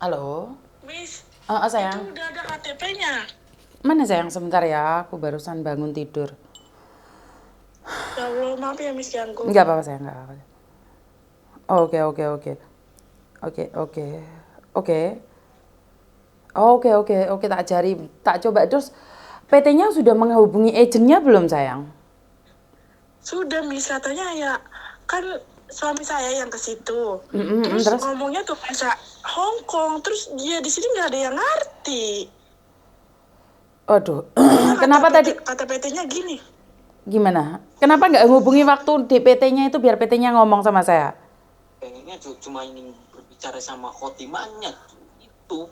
Halo? Miss, itu Sayang. udah ada KTP-nya. Mana sayang sebentar ya, aku barusan bangun tidur. Ya Allah, maaf ya Miss ganggu. Enggak apa-apa sayang, enggak apa-apa. Oke, oke, oke. Oke, oke. Oke. Oke, oke, oke, tak cari, tak coba. Terus PT-nya sudah menghubungi agennya belum sayang? Sudah Miss, katanya ya kan suami saya yang ke situ. Terus Terus? ngomongnya tuh bahasa Hong Kong. Terus dia di sini nggak ada yang ngerti. Aduh, Soalnya kenapa tadi? kata PT-nya gini. Gimana? Kenapa nggak hubungi waktu di PT-nya itu biar PT-nya ngomong sama saya? Pengennya cuma ingin berbicara sama khotimahnya itu.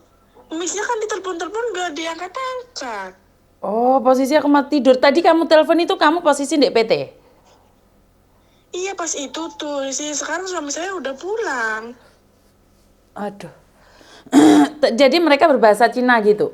Missnya kan ditelepon-telepon nggak diangkat-angkat. Oh, posisi aku mau tidur. Tadi kamu telepon itu kamu posisi di PT? Iya pas itu tuh, sih sekarang suami saya udah pulang. Aduh. Jadi mereka berbahasa Cina gitu?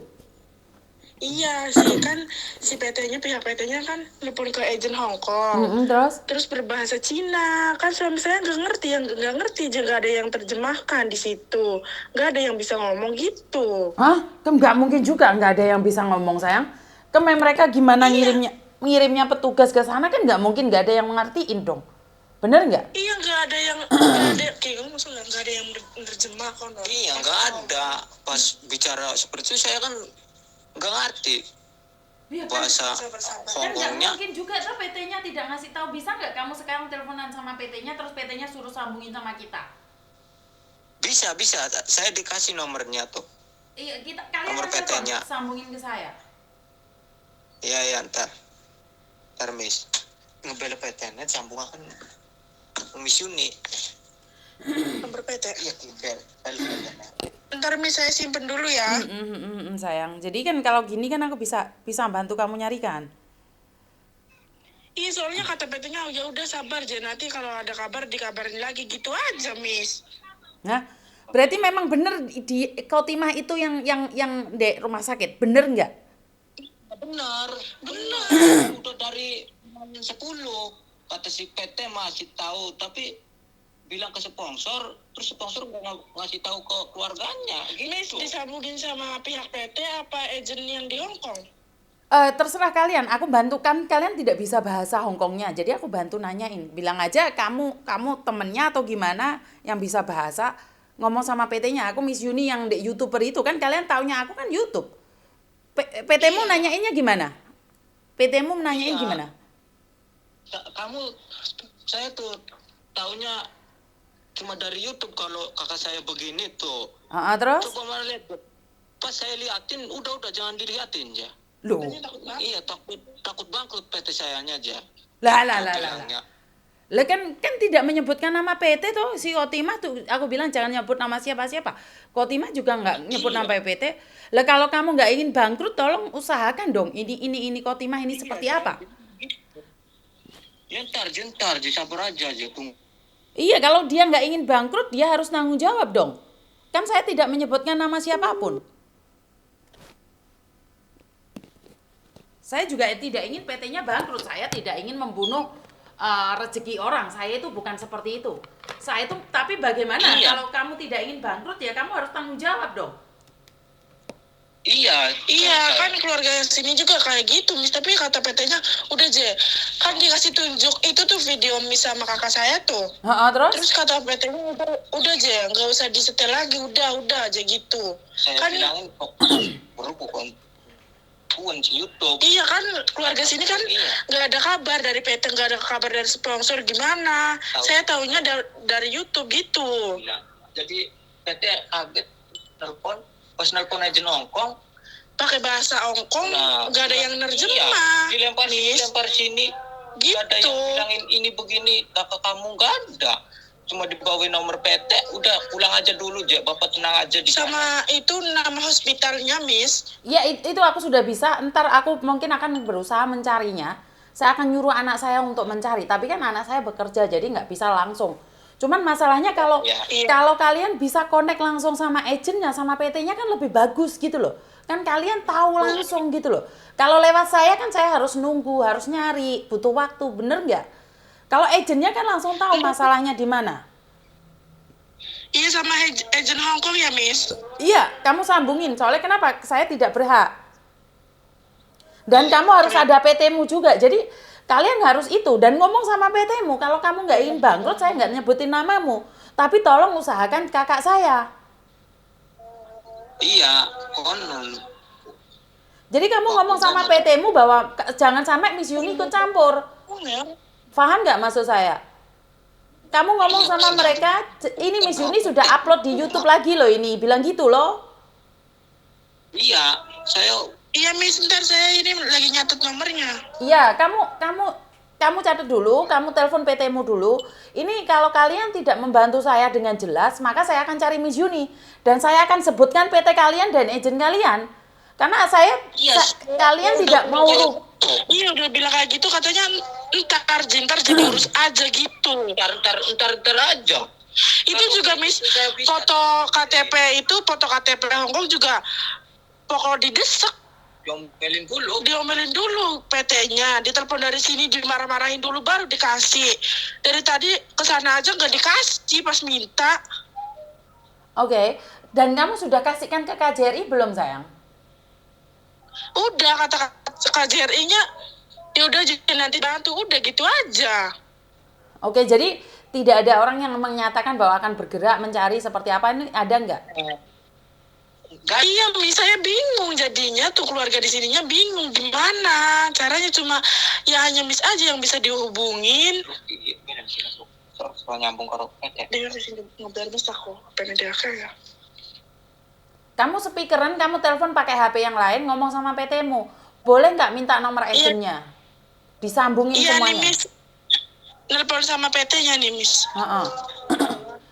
Iya sih kan si PT-nya pihak PT-nya kan nelfon ke agen Hong Kong. Terus? Terus berbahasa Cina. Kan suami saya nggak ngerti, yang nggak ngerti juga ada yang terjemahkan di situ. Nggak ada yang bisa ngomong gitu. Hah? Kan nggak mungkin juga nggak ada yang bisa ngomong sayang. Kemarin mereka gimana Iya, ngirimnya petugas ke sana kan nggak mungkin nggak ada yang ngertiin dong. Bener nggak? iya nggak ada kayak kamu maksudnya nggak ada yang menerjemah kan? Iya, nggak ada. Pas bicara seperti itu saya kan nggak ngerti bahasa Sabar-sabar. Kan nggak Hongkongnya. mungkin juga tuh PT-nya tidak ngasih tahu. Bisa nggak kamu sekarang teleponan sama PT-nya terus PT-nya suruh sambungin sama kita? Bisa. Saya dikasih nomornya tuh. Iya, kalian Nomor kan telepon, PT-nya. sambungin ke saya. Iya, ntar. Ntar, Miss. Ngebel PT-nya sambung akan Miss Yuni. Nomor PT. Iya, ngebel. PT-nya. Ntar Miss saya simpen dulu ya. Sayang. Jadi kan kalau gini kan aku bisa bantu kamu nyarikan. Iya soalnya kata PT-nya ya udah sabar aja nanti kalau ada kabar dikabarin lagi gitu aja Miss. Nah, berarti memang bener di Kautimah itu yang di rumah sakit, bener nggak? Benar. Udah dari 10. Kata si PT masih tahu, tapi bilang ke sponsor, terus sponsor ngasih tahu ke keluarganya. Miss Gitu. disambungin sama pihak PT apa agen yang di Hong Kong? Terserah kalian, aku bantu kan kalian tidak bisa bahasa Hongkongnya, jadi aku bantu nanyain. Bilang aja kamu temennya atau gimana yang bisa bahasa, ngomong sama PT-nya. Aku Miss Yuni yang di YouTuber itu kan kalian taunya aku kan YouTube. PT-mu Iya. nanyainnya gimana? PT-mu nanyain Iya. gimana? Kamu, saya tuh taunya cuma dari YouTube kalau kakak saya begini tuh. Terus? Coba mana lihat. Pas saya liatin, udah jangan diliatin ya. Loh, Iya, takut bangkrut PT sayanya aja. lah. Bilangnya. Lah kan tidak menyebutkan nama PT tuh si Kotimah tuh aku bilang jangan nyebut nama siapa-siapa. Kotimah juga nggak nyebut Iya. nama PT. Lah kalau kamu nggak ingin bangkrut tolong usahakan dong ini Kotimah ini seperti apa. Jentar, sabar aja tunggu. Iya kalau dia nggak ingin bangkrut dia harus tanggung jawab dong. Kan saya tidak menyebutkan nama siapapun. Saya juga tidak ingin PT-nya bangkrut. Saya tidak ingin membunuh rezeki orang. Saya itu bukan seperti itu. Saya itu tapi bagaimana Iya. kalau kamu tidak ingin bangkrut ya kamu harus tanggung jawab dong. Iya. Iya kan keluarga sini juga kayak gitu Miss, tapi kata PT-nya udah aja kan dikasih tunjuk itu tuh video Miss sama kakak saya tuh. Terus? Terus kata PT-nya udah aja nggak usah disetel lagi, udah aja gitu. Saya Kan bilangin kok bukan YouTube. iya kan keluarga sini kan Iya. nggak ada kabar dari PT, nggak ada kabar dari sponsor gimana. Saya taunya dari YouTube gitu. Iya. Jadi PT kaget nelpon, pas nelpon agen Hongkong, Pakai bahasa Hongkong nggak ada yang nerjemah. Iya, dilempar sini, Gitu. nggak ada yang bilangin ini begini, kakak kamu nggak ada. Cuma dibawain nomor PT, udah pulang aja dulu aja, bapak tenang aja di sana. Sama itu nama hospitalnya Miss. Ya itu aku sudah bisa. Ntar aku mungkin akan berusaha mencarinya. Saya akan nyuruh anak saya untuk mencari. Tapi kan anak saya bekerja jadi nggak bisa langsung. Cuman masalahnya kalau Ya. kalau kalian bisa connect langsung sama agennya sama PT-nya kan lebih bagus gitu loh. Kan kalian tahu langsung gitu loh. Kalau lewat saya kan saya harus nunggu, harus nyari, butuh waktu, bener nggak? Kalau agennya kan langsung tahu masalahnya di mana. Iya sama agent Hong Kong ya, Miss. Iya, kamu sambungin. Soalnya kenapa? Saya tidak berhak. Dan kamu harus ada PT-mu juga. Jadi kalian harus itu. Dan ngomong sama PT-mu. Kalau kamu nggak ingin bangkrut, saya nggak nyebutin namamu. Tapi tolong usahakan kakak saya. Iya, konon. Jadi kamu ngomong sama PT-mu bahwa jangan sampai Miss Yuni ikut campur. Paham nggak maksud saya? Kamu ngomong sama mereka, ini Miss Yuni sudah upload di YouTube lagi loh ini. Bilang gitu loh. Iya, Iya, Miss, ntar saya ini lagi nyatet nomornya. Iya, kamu catat dulu, kamu telepon PT-mu dulu. Ini kalau kalian tidak membantu saya dengan jelas, maka saya akan cari Miss Yuni dan saya akan sebutkan PT kalian dan agen kalian. Karena kalian tidak mau Iya, udah bilang kayak gitu, katanya ntar jadi urus aja gitu. ntar aja. Itu juga, Miss, foto KTP Hong Kong juga pokok didesak. Diomelin dulu PT-nya, ditelepon dari sini, dimarah-marahin dulu baru dikasih. Dari tadi kesana aja nggak dikasih pas minta. Oke. Dan kamu sudah kasihkan ke KJRI belum sayang? Udah, kata KJRI-nya ya udah nanti bantu, udah gitu aja. Oke, jadi tidak ada orang yang menyatakan bahwa akan bergerak mencari seperti apa, ini ada nggak? Iya, Miss, saya bingung jadinya tuh, keluarga di sininya bingung gimana caranya, cuma ya hanya Miss aja yang bisa dihubungin. Nyambung ke Dia di sini ngobrol Miss aku, PNDK ya. Kamu speakeran, kamu telepon pakai HP yang lain, ngomong sama PT-mu. Boleh nggak minta nomor agennya? Disambungin Iya semuanya. nih, Miss. Telepon sama PT-nya nih, Miss.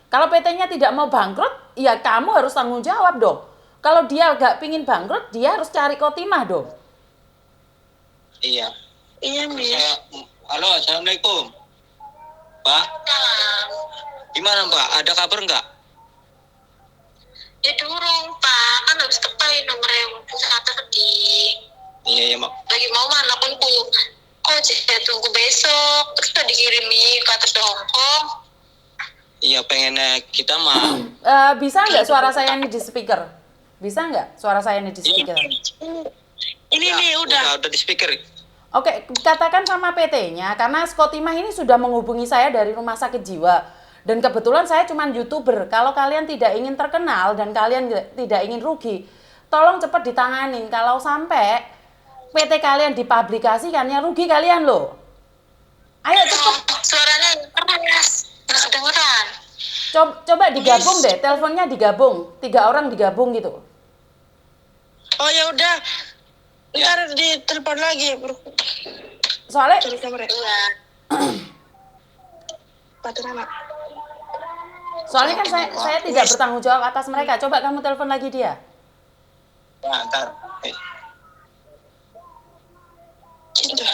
Kalau PT-nya tidak mau bangkrut, ya kamu harus tanggung jawab dong. Kalau dia nggak pingin bangkrut, dia harus cari khotimah dong. Iya. Iya, Miss. Halo, assalamualaikum, Pak. Gimana Pak? Ada kabar nggak? Ya durung Pak, kan habis tepai nomor yang pusat tadi. Iya Mak. Lagi mau mana pun kok saya tunggu besok, terus udah dikirimi ke atas Hongkong. Iya pengennya kita mah. Bisa nggak suara saya ini di speaker? Bisa nggak suara saya ini di speaker? Ini Ya, nih udah. Udah di speaker. Oke, katakan sama PT-nya, karena Skotimah ini sudah menghubungi saya dari rumah sakit jiwa. Dan kebetulan saya cuma YouTuber. Kalau kalian tidak ingin terkenal dan kalian tidak ingin rugi, tolong cepat ditanganin. Kalau sampai PT kalian dipublikasikan, ya rugi kalian loh. Ayo cepat. Suaranya keras, nggak kedengeran. Coba digabung deh, teleponnya digabung. 3 orang digabung gitu. Oh ya udah. Ntar ditelepon lagi. Soalnya Cari kamera. Iya. Pacaran. kan saya tidak bertanggung jawab atas mereka. Coba kamu telepon lagi dia. Nah, ntar. Cinta.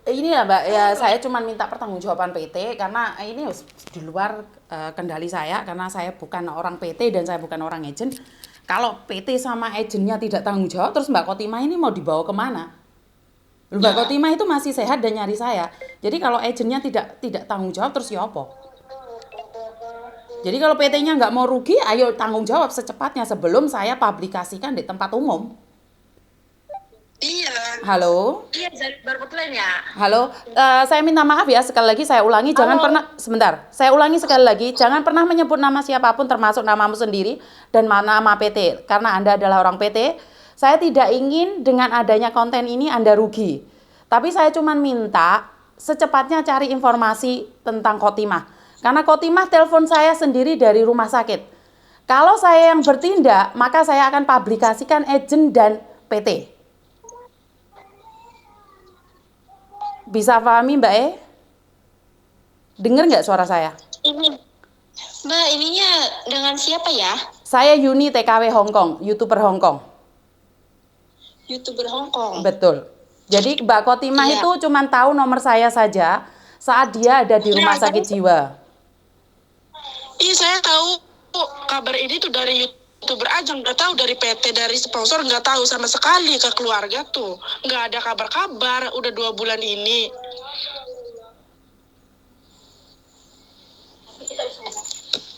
Ini ya Mbak, ya saya cuma minta pertanggungjawaban PT karena ini di luar kendali saya karena saya bukan orang PT dan saya bukan orang agent. Kalau PT sama agennya tidak tanggung jawab, terus Mbak Khotimah ini mau dibawa kemana? Mbak Khotimah itu masih sehat dan nyari saya. Jadi kalau agennya tidak tanggung jawab, terus ya apa? Jadi kalau PT-nya nggak mau rugi, ayo tanggung jawab secepatnya sebelum saya publikasikan di tempat umum. Iya. Halo? Iya, baru lain ya. Halo, saya minta maaf ya, sekali lagi saya ulangi, jangan pernah, sebentar, saya ulangi sekali lagi, jangan pernah menyebut nama siapapun termasuk namamu sendiri dan nama PT, karena Anda adalah orang PT, saya tidak ingin dengan adanya konten ini Anda rugi, tapi saya cuma minta secepatnya cari informasi tentang Khotimah, karena Khotimah telepon saya sendiri dari rumah sakit, kalau saya yang bertindak, maka saya akan publikasikan agen dan PT. Bisa pahami Mbak E? Dengar nggak suara saya? Ini Mbak, ininya dengan siapa ya? Saya Yuni TKW Hongkong, YouTuber Hongkong. YouTuber Hongkong. Betul. Jadi Mbak Khotimah Iya. itu cuma tahu nomor saya saja saat dia ada di rumah sakit jiwa. Iya, saya tahu kabar ini tuh dari YouTube Tuh berajang nggak tahu dari PT, dari sponsor nggak tahu sama sekali ke keluarga tuh, nggak ada kabar-kabar udah 2 bulan ini.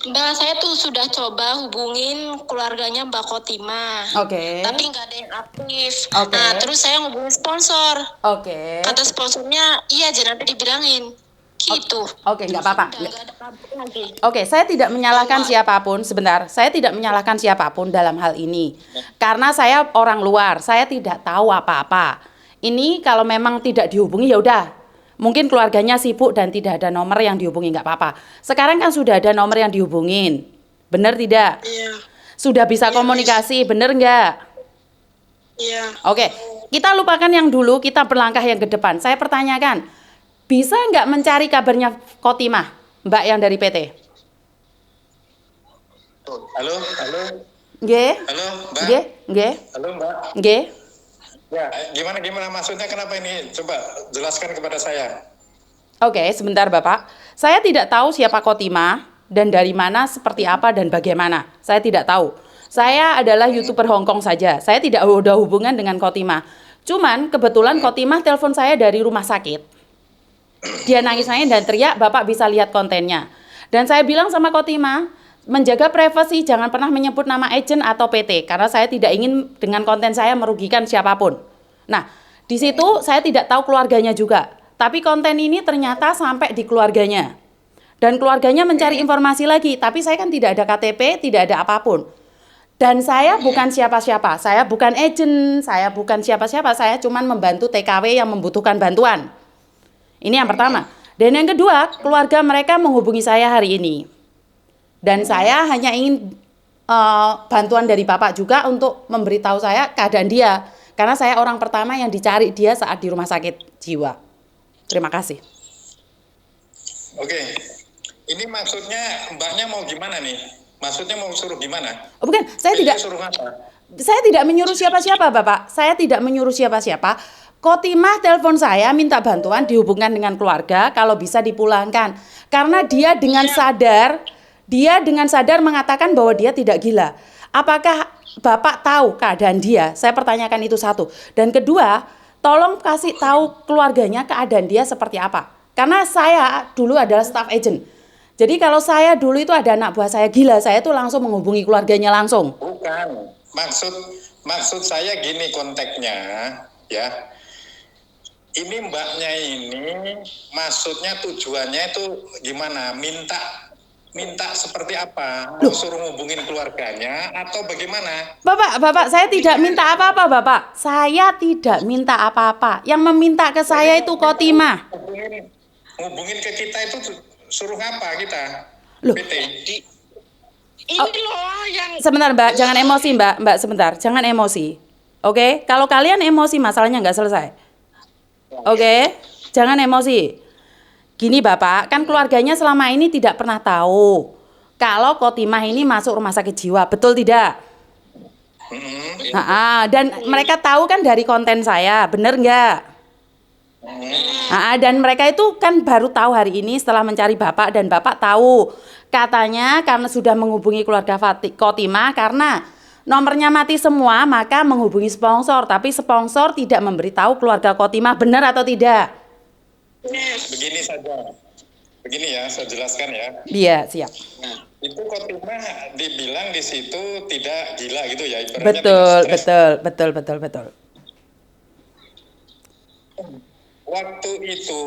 Mbak, saya tuh sudah coba hubungin keluarganya Mbak Kotima. Oke. Tapi nggak ada yang aktif. Oke. Nah, terus saya ngubungin sponsor. Oke. Kata sponsornya, iya aja nanti dibilangin. Gitu. Oke, nggak apa-apa. Udah nggak ada kabar lagi. Oke, saya tidak menyalahkan siapapun. Sebentar, saya tidak menyalahkan siapapun dalam hal ini. Karena saya orang luar, saya tidak tahu apa-apa. Ini kalau memang tidak dihubungi ya udah. Mungkin keluarganya sibuk dan tidak ada nomor yang dihubungi, nggak apa-apa. Sekarang kan sudah ada nomor yang dihubungin. Bener tidak? Iya, Sudah bisa komunikasi, bener nggak? iya. Oke, kita lupakan yang dulu, kita berlangkah yang ke depan. Saya pertanyakan, bisa nggak mencari kabarnya Kotimah, Mbak yang dari PT? Halo, Nggih? halo, Mbak. Nggih? Nggih? Halo, Mbak. Nggih? Ya, gimana maksudnya kenapa ini? Coba jelaskan kepada saya. Oke, sebentar Bapak. Saya tidak tahu siapa Kotimah dan dari mana, seperti apa dan bagaimana. Saya tidak tahu. Saya adalah YouTuber Hongkong saja. Saya tidak ada hubungan dengan Kotimah. Cuman kebetulan Kotimah telepon saya dari rumah sakit. Dia nangis-nangis dan teriak, Bapak bisa lihat kontennya. Dan saya bilang sama Kotimah, menjaga privasi, jangan pernah menyebut nama agent atau PT, karena saya tidak ingin dengan konten saya merugikan siapapun. Nah, di situ saya tidak tahu keluarganya juga, tapi konten ini ternyata sampai di keluarganya. Dan keluarganya mencari informasi lagi, tapi saya kan tidak ada KTP, tidak ada apapun. Dan saya bukan siapa-siapa, saya bukan agent, saya bukan siapa-siapa, saya cuma membantu TKW yang membutuhkan bantuan. Ini yang pertama. Dan yang kedua, keluarga mereka menghubungi saya hari ini. Dan saya hanya ingin bantuan dari Bapak juga untuk memberitahu saya keadaan dia. Karena saya orang pertama yang dicari dia saat di rumah sakit jiwa. Terima kasih. Oke, ini maksudnya Mbaknya mau gimana nih? Maksudnya mau suruh gimana? Oh, bukan, saya tidak Suruh apa? saya tidak menyuruh siapa-siapa, Bapak. Saya tidak menyuruh siapa-siapa. Kotimah telepon saya minta bantuan dihubungkan dengan keluarga kalau bisa dipulangkan. Karena dia dengan sadar mengatakan bahwa dia tidak gila. Apakah Bapak tahu keadaan dia? Saya pertanyakan itu satu. Dan kedua, tolong kasih tahu keluarganya keadaan dia seperti apa. Karena saya dulu adalah staff agent. Jadi kalau saya dulu itu ada anak buah saya gila, saya tuh langsung menghubungi keluarganya langsung. Bukan. Maksud saya gini konteksnya, ya. Ini Mbaknya ini maksudnya tujuannya itu gimana? Minta seperti apa? Mau suruh ngubungin keluarganya atau bagaimana? Bapak, saya tidak minta apa-apa, Bapak. Saya tidak minta apa-apa. Yang meminta ke saya itu Kotimah. Ngubungin ke kita itu suruh apa kita? Loh. PT. Ini loh yang Sebentar, Mbak, jangan emosi, Mbak, sebentar, jangan emosi. Oke? Kalau kalian emosi, masalahnya nggak selesai. Oke? Jangan emosi. Gini, Bapak, kan keluarganya selama ini tidak pernah tahu kalau Kotimah ini masuk rumah sakit jiwa, betul tidak? Dan mereka tahu kan dari konten saya, bener nggak? Dan mereka itu kan baru tahu hari ini setelah mencari Bapak, dan Bapak tahu katanya karena sudah menghubungi keluarga Kotimah karena nomornya mati semua, maka menghubungi sponsor, tapi sponsor tidak memberitahu keluarga Kotimah, benar atau tidak? Begini ya, saya jelaskan ya. Iya, siap. Nah, itu Kotimah dibilang di situ tidak gila gitu ya, ibaratnya tidak stres. Betul. Waktu itu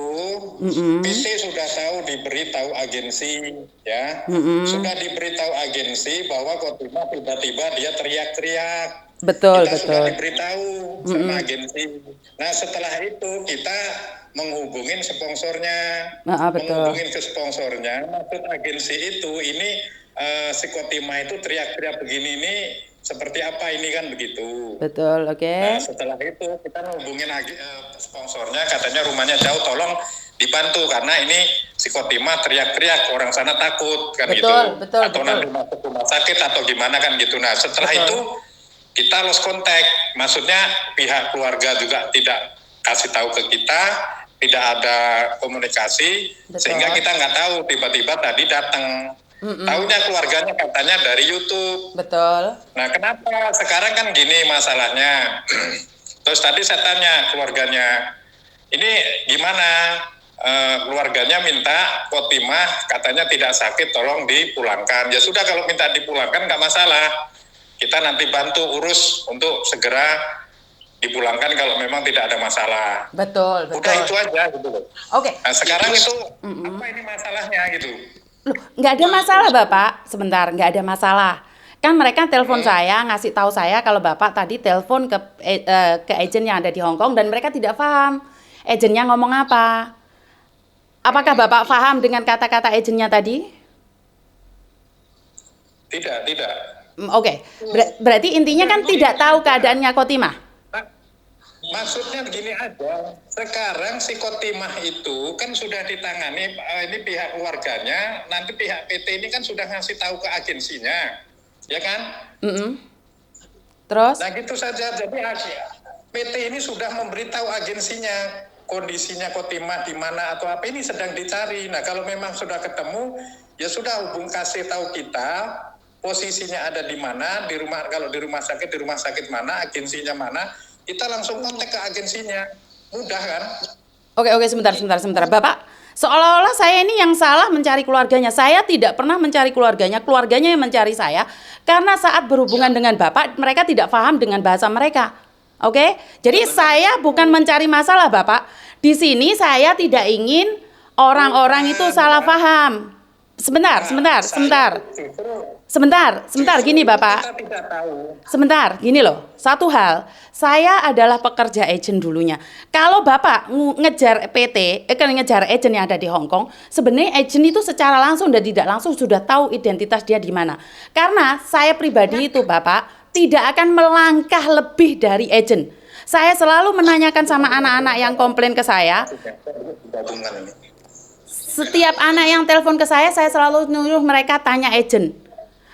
PT sudah tahu diberitahu agensi ya, sudah diberitahu agensi bahwa Kotimah tiba-tiba dia teriak-teriak. Betul. Sudah diberitahu sama agensi. Nah setelah itu kita menghubungin sponsornya, menghubungin ke sponsornya. Maksud agensi itu ini si Kotimah itu teriak-teriak begini ini. Seperti apa ini kan begitu. Betul, oke. Nah setelah itu kita menghubungin sponsornya, katanya rumahnya jauh, tolong dibantu karena ini si Kotimah teriak-teriak, orang sana takut kan betul, atau nanti masuk rumah sakit atau gimana kan gitu. Nah setelah itu kita lost contact, maksudnya pihak keluarga juga tidak kasih tahu ke kita, tidak ada komunikasi, sehingga kita nggak tahu tiba-tiba tadi datang. Taunya keluarganya katanya dari YouTube. Betul. Nah, kenapa? Sekarang kan gini masalahnya. Terus tadi saya tanya keluarganya, ini gimana? Keluarganya minta Khotimah katanya tidak sakit, tolong dipulangkan. Ya sudah, kalau minta dipulangkan nggak masalah. Kita nanti bantu urus untuk segera dipulangkan kalau memang tidak ada masalah. Betul. Udah itu aja gitu loh. Oke. Nah, sekarang itu apa ini masalahnya gitu? Loh, nggak ada masalah Bapak. Sebentar, nggak ada masalah. Kan mereka telepon saya, ngasih tahu saya kalau Bapak tadi telepon ke agen yang ada di Hong Kong dan mereka tidak paham agennya ngomong apa. Apakah Bapak paham dengan kata-kata agennya tadi? Tidak. Oke. Berarti intinya kan tidak tahu keadaannya Khotimah. Maksudnya begini aja, sekarang si Khotimah itu kan sudah ditangani, ini pihak keluarganya, nanti pihak PT ini kan sudah ngasih tahu ke agensinya, ya kan? Terus? Nah gitu saja, jadi PT ini sudah memberitahu agensinya, kondisinya Khotimah di mana atau apa ini sedang dicari. Nah kalau memang sudah ketemu, ya sudah kasih tahu kita, posisinya ada di mana, di rumah, kalau di rumah sakit mana, agensinya mana, kita langsung kontak ke agensinya. Mudah kan? Oke, sebentar. Bapak, seolah-olah saya ini yang salah mencari keluarganya. Saya tidak pernah mencari keluarganya yang mencari saya. Karena saat berhubungan dengan Bapak, mereka tidak paham dengan bahasa mereka. Oke? Jadi saya bukan mencari masalah, Bapak. Di sini saya tidak ingin orang-orang itu salah paham. Sebentar, gini Bapak. Sebentar, gini loh. Satu hal, saya adalah pekerja agent dulunya. Kalau Bapak ngejar PT, ngejar agent yang ada di Hong Kong, sebenarnya agent itu secara langsung dan tidak langsung sudah tahu identitas dia di mana. Karena saya pribadi itu Bapak tidak akan melangkah lebih dari agent. Saya selalu menanyakan sama anak-anak yang komplain ke saya. Setiap anak yang telepon ke saya selalu nyuruh mereka tanya agent.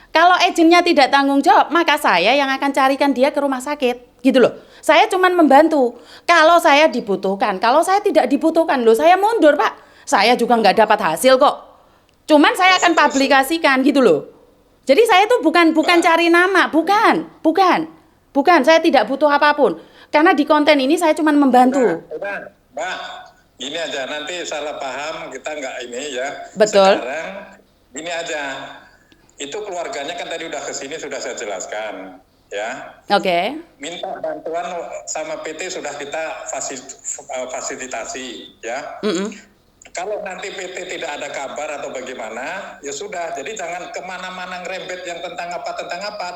Kalau agennya tidak tanggung jawab, maka saya yang akan carikan dia ke rumah sakit. Gitu loh. Saya cuma membantu. Kalau saya dibutuhkan, kalau saya tidak dibutuhkan, loh saya mundur Pak. Saya juga nggak dapat hasil kok. Cuman saya akan publikasikan gitu loh. Jadi saya itu bukan cari nama, bukan. Saya tidak butuh apapun. Karena di konten ini saya cuma membantu. Mbak, gini aja, nanti salah paham kita nggak ini ya. Betul. Sekarang gini aja, itu keluarganya kan tadi udah kesini sudah saya jelaskan, ya. Oke. Minta bantuan sama PT sudah kita fasilitasi, ya. Kalau nanti PT tidak ada kabar atau bagaimana, ya sudah. Jadi jangan kemana-mana ngerembet yang tentang apa.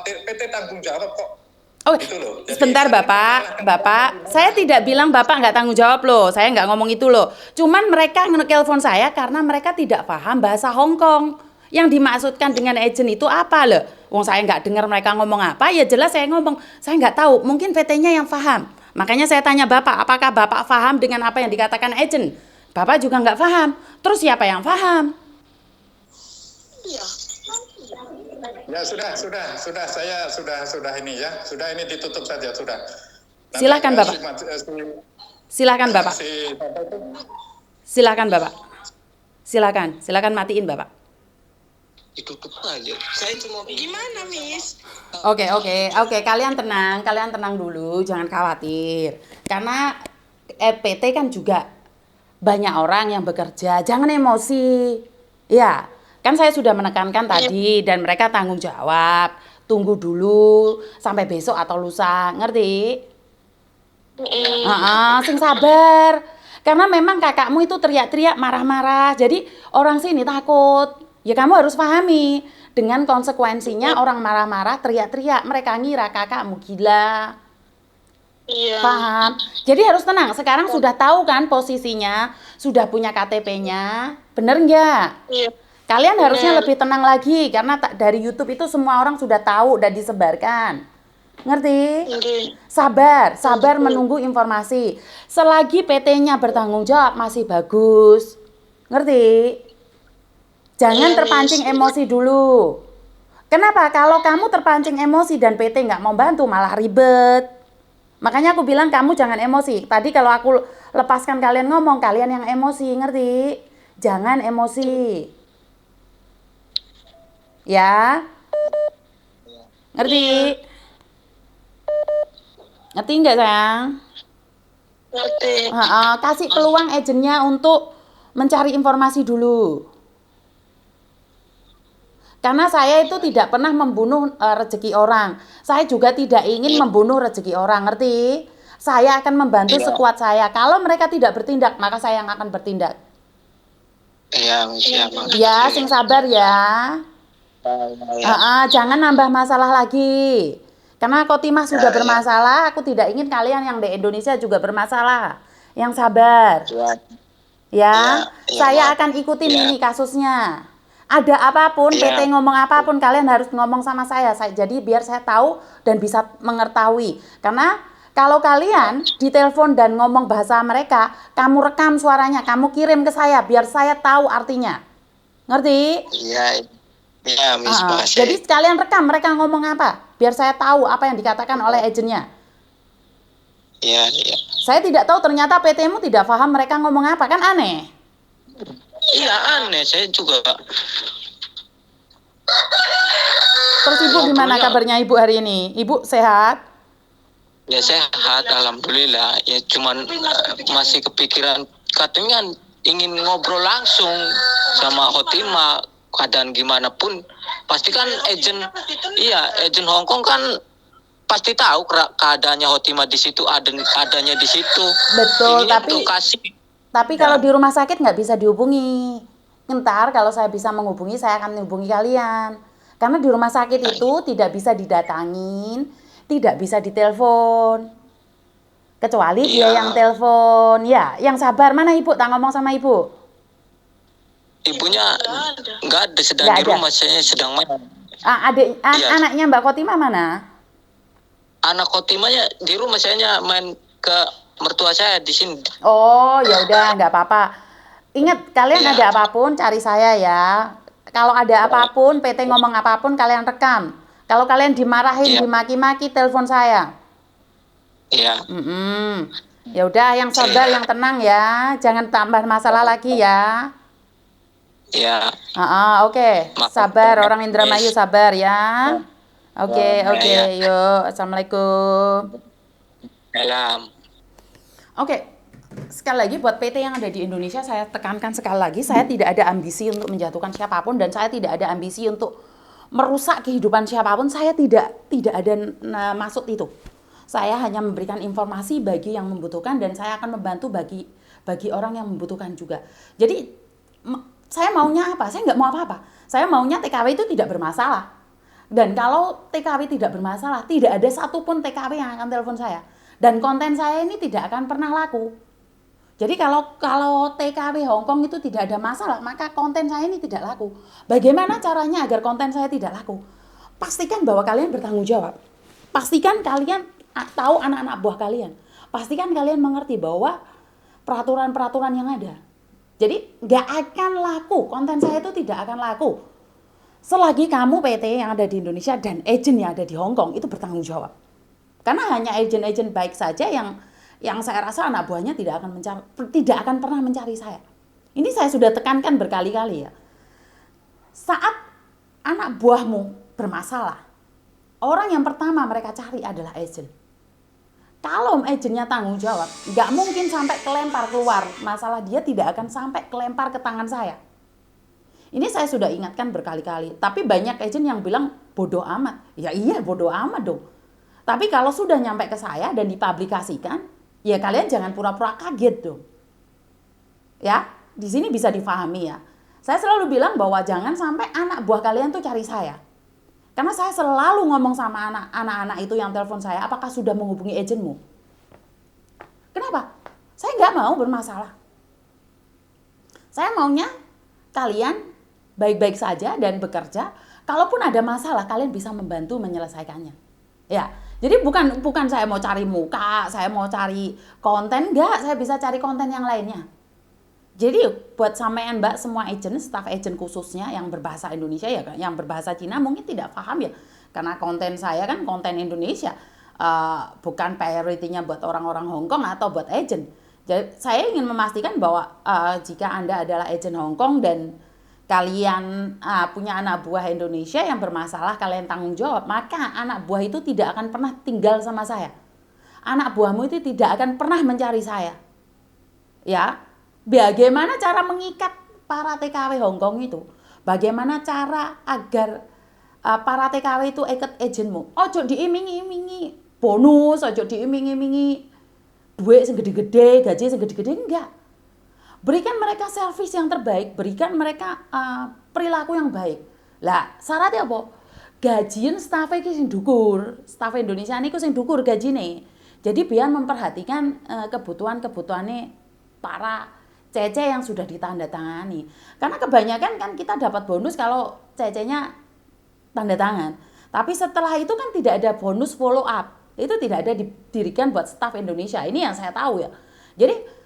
PT tanggung jawab kok. Oh, gitu loh. Jadi, sebentar Bapak, saya tidak bilang Bapak nggak tanggung jawab loh, saya nggak ngomong itu loh. Cuman mereka nge-telepon saya karena mereka tidak paham bahasa Hong Kong. Yang dimaksudkan dengan agent itu apa loh? Wong saya nggak dengar mereka ngomong apa, ya jelas saya ngomong, saya nggak tahu, mungkin PT-nya yang paham. Makanya saya tanya Bapak, apakah Bapak paham dengan apa yang dikatakan agent? Bapak juga nggak paham, terus siapa yang paham? Ya sudah saya sudah ini ya, sudah ini ditutup saja sudah. Nanti Silakan Bapak. Silakan matiin Bapak. Ditutup aja. Saya cuma Gimana, Miss? Oke, kalian tenang dulu, jangan khawatir. Karena PT kan juga banyak orang yang bekerja, jangan emosi. Ya. Kan saya sudah menekankan tadi dan mereka tanggung jawab. Tunggu dulu sampai besok atau lusa, ngerti? Sing sabar. Karena memang kakakmu itu teriak-teriak, marah-marah. Jadi orang sini takut. Ya kamu harus pahami. Dengan konsekuensinya orang marah-marah, teriak-teriak. Mereka ngira kakakmu gila. Iya. Paham? Jadi harus tenang. Sekarang sudah tahu kan posisinya. Sudah punya KTP-nya. Bener nggak? Iya. Kalian harusnya lebih tenang lagi karena dari YouTube itu semua orang sudah tahu dan disebarkan. Ngerti? Sabar menunggu informasi. Selagi PT-nya bertanggung jawab masih bagus. Ngerti? Jangan terpancing emosi dulu. Kenapa? Kalau kamu terpancing emosi dan PT nggak mau bantu malah ribet. Makanya aku bilang kamu jangan emosi. Tadi kalau aku lepaskan kalian ngomong, kalian yang emosi, ngerti? Jangan emosi. Ya, ngerti? Ngerti nggak sayang? Ngerti. Kasih peluang agennya untuk mencari informasi dulu. Karena saya itu tidak pernah membunuh rezeki orang. Saya juga tidak ingin membunuh rezeki orang, ngerti? Saya akan membantu sekuat saya. Kalau mereka tidak bertindak, maka saya yang akan bertindak. Iya, Ya, sing sabar ya. Jangan nambah masalah lagi. Karena Khotimah sudah bermasalah, aku tidak ingin kalian yang di Indonesia juga bermasalah. Yang sabar. Ya, saya akan ikutin ini kasusnya. Ada apapun, PT ngomong apapun, kalian harus ngomong sama saya. Jadi biar saya tahu dan bisa mengetahui. Karena kalau kalian ditelepon dan ngomong bahasa mereka, kamu rekam suaranya, kamu kirim ke saya biar saya tahu artinya. Ngerti? Iya, Miss. Jadi kalian rekam mereka ngomong apa, biar saya tahu apa yang dikatakan oleh agennya. Iya. Saya tidak tahu ternyata PT-mu tidak paham mereka ngomong apa, kan aneh. Iya, aneh, saya juga. Terus Ibu gimana kabarnya Ibu hari ini? Ibu sehat? Ya sehat, alhamdulillah. Ya cuman masih kepikiran, katanya ingin ngobrol langsung sama Khotimah, keadaan gimana pun. Pasti kan agen Hongkong kan pasti tahu keadaannya Khotimah di situ, adanya di situ. Betul, ini tapi kalau di rumah sakit nggak bisa dihubungi. Ntar kalau saya bisa menghubungi, saya akan menghubungi kalian. Karena di rumah sakit itu tidak bisa didatangin, tidak bisa ditelepon. Kecuali dia yang telepon. Ya, yang sabar. Mana Ibu? Tak ngomong sama Ibu. Ibunya nggak ada, sedang di rumah, saya sedang main. Anaknya Mbak Khotimah mana? Anak Khotimahnya di rumah, saya main ke mertua saya di sini. Oh, ya udah, nggak apa-apa. Ingat, kalian ada apapun cari saya ya. Kalau ada apapun, PT ngomong apapun, kalian rekam. Kalau kalian dimarahin, dimaki-maki, telepon saya. Iya. Ya udah, yang sabar, yang tenang ya. Jangan tambah masalah lagi ya. Iya. Oke. Sabar, orang Indramayu sabar ya. Oke. Yuk, assalamualaikum. Salam. Oke, sekali lagi buat PT yang ada di Indonesia, saya tekankan sekali lagi, saya tidak ada ambisi untuk menjatuhkan siapapun dan saya tidak ada ambisi untuk merusak kehidupan siapapun. Saya tidak ada maksud itu. Saya hanya memberikan informasi bagi yang membutuhkan dan saya akan membantu bagi orang yang membutuhkan juga. Jadi saya maunya apa? Saya nggak mau apa-apa. Saya maunya TKW itu tidak bermasalah. Dan kalau TKW tidak bermasalah, tidak ada satupun TKW yang akan telepon saya. Dan konten saya ini tidak akan pernah laku. Jadi kalau TKW Hongkong itu tidak ada masalah, maka konten saya ini tidak laku. Bagaimana caranya agar konten saya tidak laku? Pastikan bahwa kalian bertanggung jawab. Pastikan kalian tahu anak-anak buah kalian. Pastikan kalian mengerti bahwa peraturan-peraturan yang ada. Jadi nggak akan laku, konten saya itu tidak akan laku. Selagi kamu PT yang ada di Indonesia dan agen yang ada di Hongkong itu bertanggung jawab. Karena hanya agen-agen baik saja yang saya rasa anak buahnya tidak akan pernah mencari saya. Ini saya sudah tekankan berkali-kali ya. Saat anak buahmu bermasalah, orang yang pertama mereka cari adalah agen. Kalau agennya tanggung jawab, nggak mungkin sampai kelempar keluar. Masalah dia tidak akan sampai kelempar ke tangan saya. Ini saya sudah ingatkan berkali-kali. Tapi banyak agen yang bilang bodoh amat. Ya iya bodoh amat dong. Tapi kalau sudah nyampe ke saya dan dipublikasikan, ya kalian jangan pura-pura kaget dong. Ya, di sini bisa difahami ya. Saya selalu bilang bahwa jangan sampai anak buah kalian tuh cari saya. Karena saya selalu ngomong sama anak-anak itu yang telepon saya, apakah sudah menghubungi agenmu? Kenapa? Saya nggak mau bermasalah. Saya maunya kalian baik-baik saja dan bekerja. Kalaupun ada masalah, kalian bisa membantu menyelesaikannya. Ya, jadi bukan saya mau cari muka, saya mau cari konten, enggak, saya bisa cari konten yang lainnya. Jadi buat sampean Mbak semua agent, staff agent khususnya yang berbahasa Indonesia ya, yang berbahasa Cina mungkin tidak paham ya. Karena konten saya kan konten Indonesia, bukan priority-nya buat orang-orang Hongkong atau buat agent. Jadi saya ingin memastikan bahwa jika Anda adalah agent Hongkong dan kalian punya anak buah Indonesia yang bermasalah, kalian tanggung jawab, maka anak buah itu tidak akan pernah tinggal sama saya. Anak buahmu itu tidak akan pernah mencari saya. Ya, bagaimana cara mengikat para TKW Hongkong itu? Bagaimana cara agar para TKW itu ikut agentmu? Ojo diiming-imingi bonus, ojo diiming-imingi duit sing gede-gede, gaji sing gede-gede, enggak. Berikan mereka servis yang terbaik, berikan mereka perilaku yang baik. Lah, syaratnya apa? Gajian staff iki sing dhuwur, staff Indonesia niku sing dhuwur gajine. Jadi biar memperhatikan kebutuhan-kebutuhannya para CC yang sudah ditandatangani. Karena kebanyakan kan kita dapat bonus kalau CC-nya tanda tangan. Tapi setelah itu kan tidak ada bonus follow up. Itu tidak ada didirikan buat staf Indonesia. Ini yang saya tahu ya. Jadi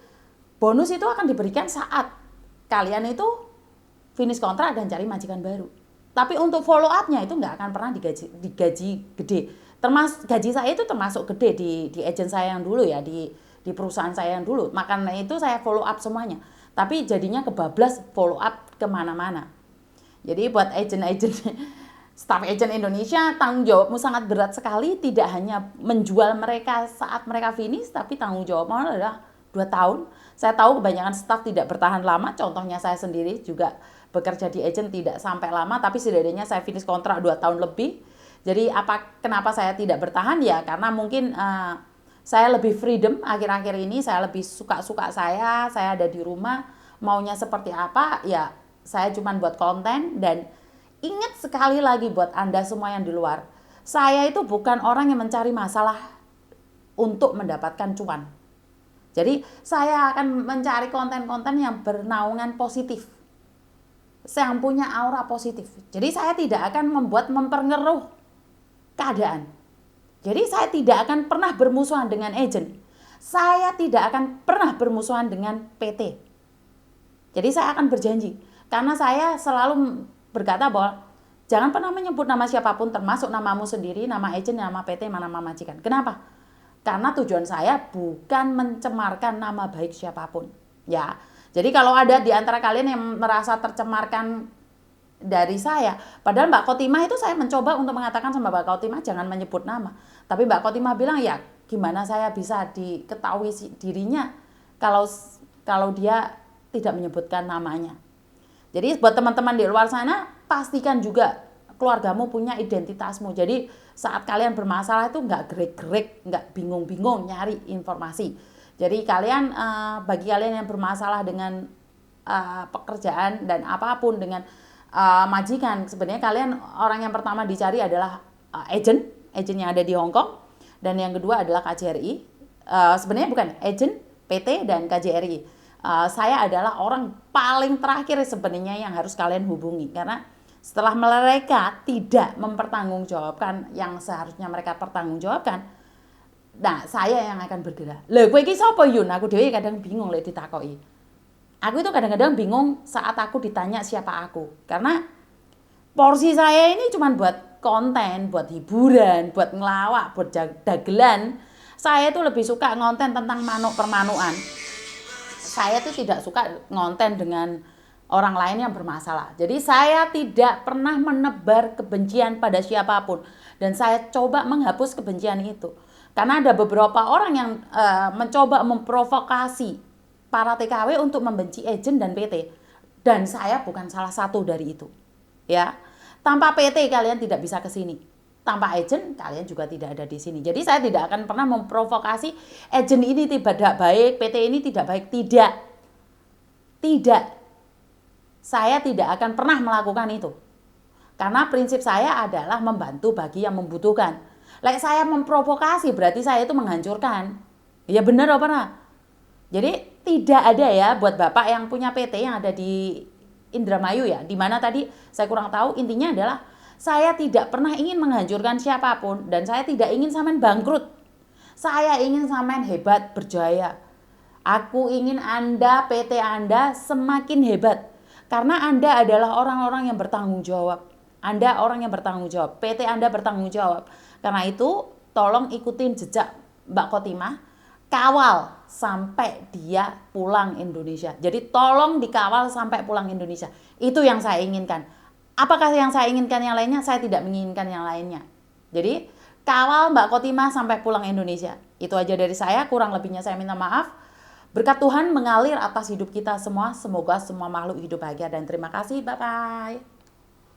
bonus itu akan diberikan saat kalian itu finish kontrak dan cari majikan baru. Tapi untuk follow up-nya itu nggak akan pernah digaji gede. Termasuk gaji saya itu termasuk gede di agen saya yang dulu ya, di perusahaan saya yang dulu. Makanya itu saya follow up semuanya. Tapi jadinya kebablas follow up kemana-mana. Jadi buat agen-agen, staff agen Indonesia, tanggung jawabmu sangat berat sekali. Tidak hanya menjual mereka saat mereka finish, tapi tanggung jawabmu adalah 2 tahun. Saya tahu kebanyakan staff tidak bertahan lama. Contohnya saya sendiri juga bekerja di agen tidak sampai lama, tapi setidaknya saya finish kontrak 2 tahun lebih. Jadi kenapa saya tidak bertahan? Ya karena mungkin saya lebih freedom akhir-akhir ini, saya lebih suka-suka saya ada di rumah, maunya seperti apa, ya saya cuma buat konten. Dan ingat sekali lagi buat Anda semua yang di luar, saya itu bukan orang yang mencari masalah untuk mendapatkan cuan. Jadi saya akan mencari konten-konten yang bernaungan positif, yang punya aura positif. Jadi saya tidak akan mempengaruhi keadaan. Jadi saya tidak akan pernah bermusuhan dengan agen. Saya tidak akan pernah bermusuhan dengan PT. Jadi saya akan berjanji. Karena saya selalu berkata bahwa jangan pernah menyebut nama siapapun, termasuk namamu sendiri, nama agen, nama PT, nama majikan. Kenapa? Karena tujuan saya bukan mencemarkan nama baik siapapun. Ya. Jadi kalau ada di antara kalian yang merasa tercemarkan dari saya, padahal Mbak Kotimah itu saya mencoba untuk mengatakan sama Mbak Kotimah jangan menyebut nama. Tapi Mbak Kotimah bilang ya gimana saya bisa diketahui dirinya kalau dia tidak menyebutkan namanya. Jadi buat teman-teman di luar sana, pastikan juga keluargamu punya identitasmu. Jadi saat kalian bermasalah itu nggak gerik-gerik, nggak bingung-bingung nyari informasi. Jadi bagi kalian yang bermasalah dengan pekerjaan dan apapun dengan majikan, sebenarnya kalian orang yang pertama dicari adalah agen yang ada di Hong Kong, dan yang kedua adalah KJRI. Sebenarnya bukan agen, PT dan KJRI. Saya adalah orang paling terakhir sebenarnya yang harus kalian hubungi, karena setelah mereka tidak mempertanggungjawabkan yang seharusnya mereka pertanggungjawabkan, nah saya yang akan bergerak. Lha kowe iki sapa Yun? Aku dhewe kadang bingung lek ditakoki. Aku itu kadang-kadang bingung saat aku ditanya siapa aku. Karena porsi saya ini cuma buat konten, buat hiburan, buat ngelawak, buat dagelan. Saya itu lebih suka ngonten tentang permanukan. Saya itu tidak suka ngonten dengan orang lain yang bermasalah. Jadi saya tidak pernah menebar kebencian pada siapapun. Dan saya coba menghapus kebencian itu. Karena ada beberapa orang yang mencoba memprovokasi para TKW untuk membenci agen dan PT. Dan saya bukan salah satu dari itu. Ya. Tanpa PT kalian tidak bisa ke sini. Tanpa agen kalian juga tidak ada di sini. Jadi saya tidak akan pernah memprovokasi agen ini tidak baik, PT ini tidak baik. Tidak. Tidak. Saya tidak akan pernah melakukan itu. Karena prinsip saya adalah membantu bagi yang membutuhkan. Like saya memprovokasi berarti saya itu menghancurkan. Ya benar apa enggak? Jadi tidak ada ya buat Bapak yang punya PT yang ada di Indramayu ya. Di mana tadi saya kurang tahu, intinya adalah saya tidak pernah ingin menghancurkan siapapun dan saya tidak ingin sampean bangkrut. Saya ingin sampean hebat, berjaya. Aku ingin Anda, PT Anda semakin hebat. Karena Anda adalah orang-orang yang bertanggung jawab. Anda orang yang bertanggung jawab. PT Anda bertanggung jawab. Karena itu tolong ikutin jejak Mbak Kotimah. kawal sampai dia pulang Indonesia. Jadi tolong dikawal sampai pulang Indonesia. Itu yang saya inginkan. Apakah yang saya inginkan yang lainnya? Saya tidak menginginkan yang lainnya. Jadi kawal Mbak Khotimah sampai pulang Indonesia. Itu aja dari saya, kurang lebihnya saya minta maaf. Berkat Tuhan mengalir atas hidup kita semua. Semoga semua makhluk hidup bahagia dan terima kasih. Bye-bye.